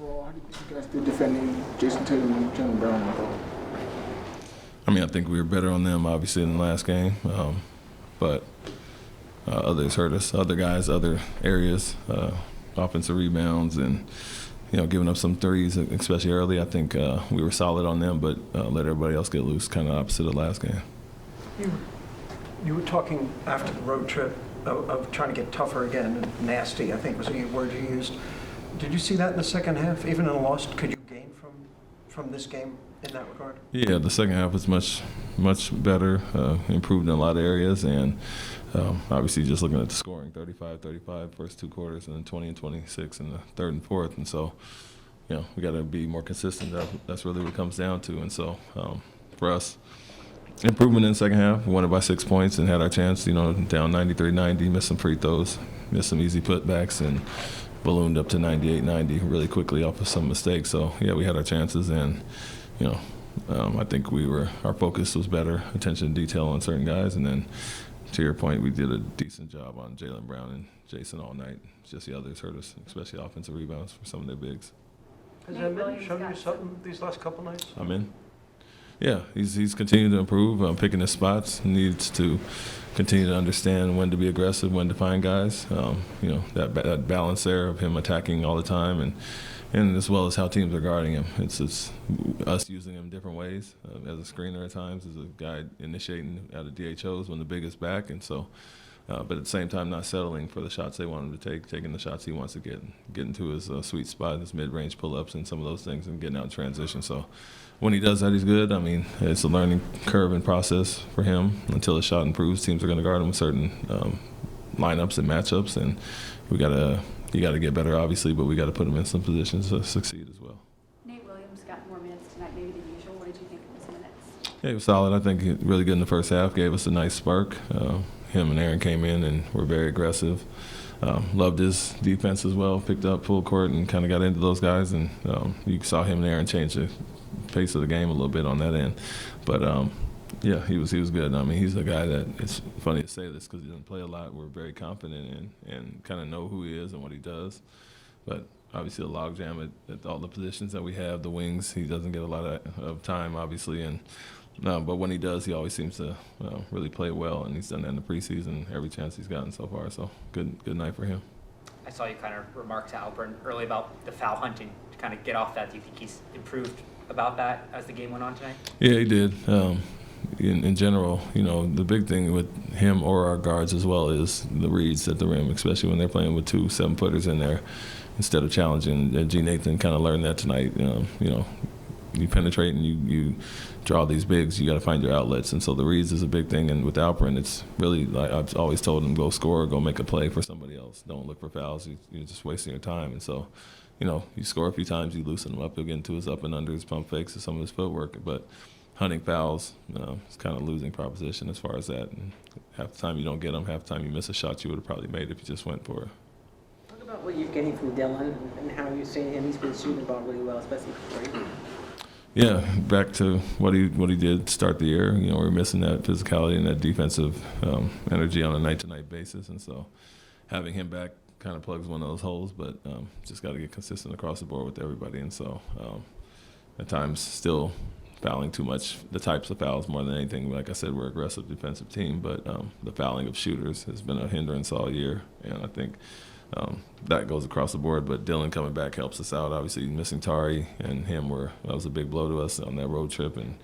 overall, how do you think you guys did defending Jayson Tatum and Jaylen Brown on the ball? I mean, I think we were better on them, obviously, in the last game. But others hurt us. Other guys, other areas, offensive rebounds and, giving up some threes, especially early. I think we were solid on them, but let everybody else get loose, kind of opposite of last game. You were talking after the road trip of trying to get tougher again, and nasty, I think was the word you used. Did you see that in the second half? Even in a loss, could you gain from this game in that regard? Yeah, the second half was much better, improved in a lot of areas, and obviously just looking at the scoring, 35-35 first two quarters, and then 20 and 26 in the third and fourth. And so, we got to be more consistent. That's really what it comes down to. And so for us, improvement in the second half. We won it by 6 points and had our chance, down 93-90, missed some free throws, missed some easy putbacks, and ballooned up to 98-90 really quickly off of some mistakes. So, we had our chances, and, I think our focus was better, attention to detail on certain guys. And then, to your point, we did a decent job on Jaylen Brown and Jayson all night. It's just the others hurt us, especially offensive rebounds for some of their bigs. Has that shown you something these last couple nights? I'm in. Yeah, he's continued to improve, picking his spots. Needs to continue to understand when to be aggressive, when to find guys. That balance there of him attacking all the time, and as well as how teams are guarding him. It's us using him different ways. As a screener at times, as a guy initiating out of DHOs when the big is back, and so. But at the same time, not settling for the shots they want him to take, taking the shots he wants to get into his sweet spot, his mid-range pull-ups and some of those things, and getting out in transition. So when he does that, he's good. I mean, it's a learning curve and process for him. Until his shot improves, teams are going to guard him with certain lineups and matchups, and you got to get better, obviously, but we got to put him in some positions to succeed as well. Nate Williams got more minutes tonight maybe than usual. What did you think of his minutes? Yeah, he was solid. I think he really good in the first half, gave us a nice spark. Him and Aaron came in and were very aggressive. Loved his defense as well, picked up full court and kind of got into those guys. And you saw him and Aaron change the pace of the game a little bit on that end. But, he was good. I mean, he's a guy that it's funny to say this because he doesn't play a lot. We're very confident in and kind of know who he is and what he does. But obviously a logjam at all the positions that we have, the wings, he doesn't get a lot of time, obviously. And but when he does, he always seems to really play well, and he's done that in the preseason every chance he's gotten so far. So good night for him. I saw you kind of remark to Alpern early about the foul hunting to kind of get off that. Do you think he's improved about that as the game went on tonight? Yeah, he did. In general, the big thing with him or our guards as well is the reads at the rim, especially when they're playing with 2 7-footers in there instead of challenging. And G. Nathan kind of learned that tonight. You penetrate and you draw these bigs, you got to find your outlets. And so the reads is a big thing. And with Alpern, it's really, like I've always told him, go score, go make a play for somebody else. Don't look for fouls. You're just wasting your time. And so, you score a few times, you loosen him up. You'll get into his up and under, his pump fakes, and some of his footwork. But hunting fouls, it's kind of a losing proposition as far as that. And half the time you don't get them, half the time you miss a shot you would have probably made if you just went for it. Talk about what you're getting from Dylan and how you're seeing him. He's been shooting the ball really well, especially for 3. Yeah, back to what he did to start the year. We're missing that physicality and that defensive energy on a night-to-night basis, and so having him back kind of plugs one of those holes. But just got to get consistent across the board with everybody, and so at times still fouling too much. The types of fouls more than anything. Like I said, we're an aggressive defensive team, but the fouling of shooters has been a hindrance all year, and I think. That goes across the board, but Dylan coming back helps us out. Obviously, missing Tari and him that was a big blow to us on that road trip, and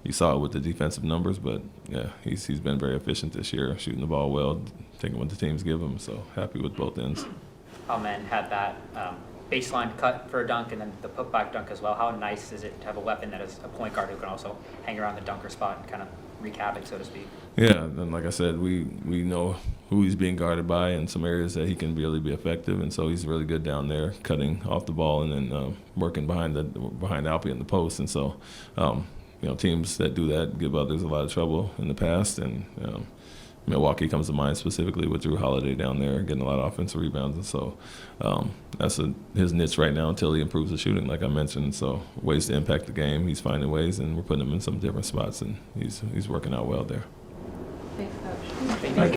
you saw it with the defensive numbers. But yeah, he's been very efficient this year, shooting the ball well, taking what the teams give him. So happy with both ends. Amen had that baseline cut for a dunk and then the putback dunk as well. How nice is it to have a weapon that is a point guard who can also hang around the dunker spot and kind of wreak havoc, so to speak? Yeah, and like I said, we know who he's being guarded by and some areas that he can really be effective, and so he's really good down there, cutting off the ball and then working behind Alpy in the post. And so, teams that do that give others a lot of trouble in the past, and Milwaukee comes to mind specifically with Drew Holiday down there getting a lot of offensive rebounds. And so that's his niche right now until he improves the shooting, like I mentioned. So ways to impact the game, he's finding ways, and we're putting him in some different spots, and he's working out well there.